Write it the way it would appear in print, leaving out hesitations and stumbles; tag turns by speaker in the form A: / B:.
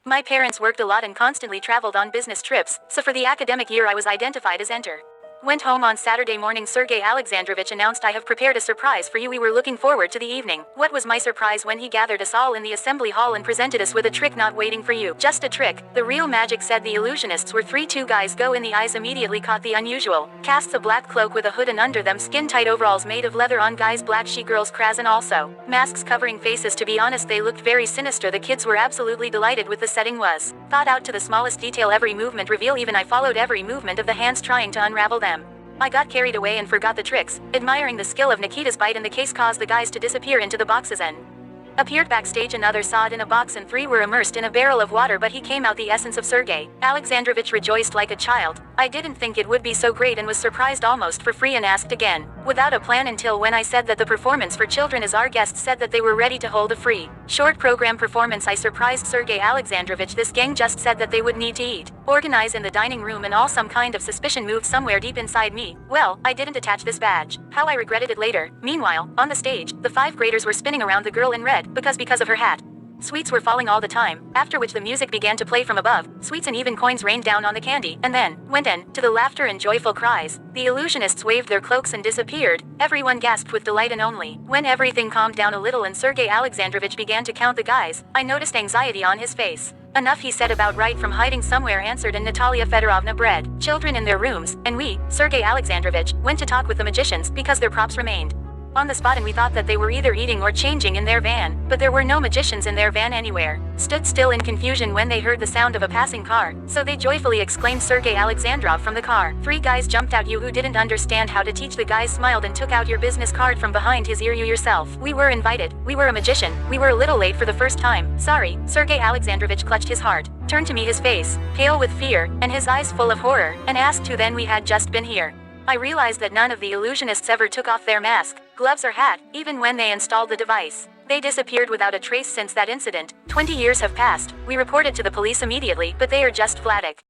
A: My parents worked a lot and constantly traveled on business trips, so for the academic year I was identified as enter. Went home on Saturday morning. Sergey Alexandrovich announced, "I have prepared a surprise for you. We were looking forward to the evening." What was my surprise when he gathered us all in the assembly hall and presented us with a trick not waiting for you. Just a trick. The real magic, said the illusionists, were three. Two guys go in the eyes immediately caught the unusual. Casts a black cloak with a hood and under them skin-tight overalls made of leather on guys, black she girls krasen also. Masks covering faces. To be honest, they looked very sinister. The kids were absolutely delighted with the setting. Was thought out to the smallest detail. Every movement reveal. Even I followed every movement of the hands trying to unravel them. I got carried away and forgot the tricks, admiring the skill of Nikita's bite, and the case caused the guys to disappear into the boxes and appeared backstage. Another saw it in a box and three were immersed in a barrel of water, but he came out the essence of Sergey Alexandrovich rejoiced like a child. I didn't think it would be so great and was surprised almost for free and asked again, without a plan, until when I said that the performance for children is our guests said that they were ready to hold a free short program performance. I surprised Sergey Alexandrovich. This gang just said that they would need to eat, organize in the dining room and all. Some kind of suspicion moved somewhere deep inside me. Well, I didn't attach this badge. How I regretted it later. Meanwhile, on the stage, the five graders were spinning around the girl in red, because of her hat. Sweets were falling all the time, after which the music began to play from above. Sweets and even coins rained down on the candy, and then went in, to the laughter and joyful cries. The illusionists waved their cloaks and disappeared. Everyone gasped with delight, and only when everything calmed down a little and Sergey Alexandrovich began to count the guys, I noticed anxiety on his face. "Enough," he said. "About right, from hiding somewhere," answered, and Natalia Fedorovna bred children in their rooms, and we, Sergey Alexandrovich, went to talk with the magicians because their props remained on the spot, and we thought that they were either eating or changing in their van, but there were no magicians in their van anywhere. Stood still in confusion when they heard the sound of a passing car, so they joyfully exclaimed, "Sergey Alexandrov!" from the car. Three guys jumped out. "You who didn't understand how to teach." The guys smiled and took out your business card from behind his ear. "You yourself." "We were invited. We were a magician. We were a little late for the first time. Sorry." Sergey Alexandrovich clutched his heart, turned to me, his face pale with fear, and his eyes full of horror, and asked who then we had just been here. I realized that none of the illusionists ever took off their mask, gloves or hat, even when they installed the device. They disappeared without a trace since that incident. 20 years have passed. We reported to the police immediately, but they are just flatic.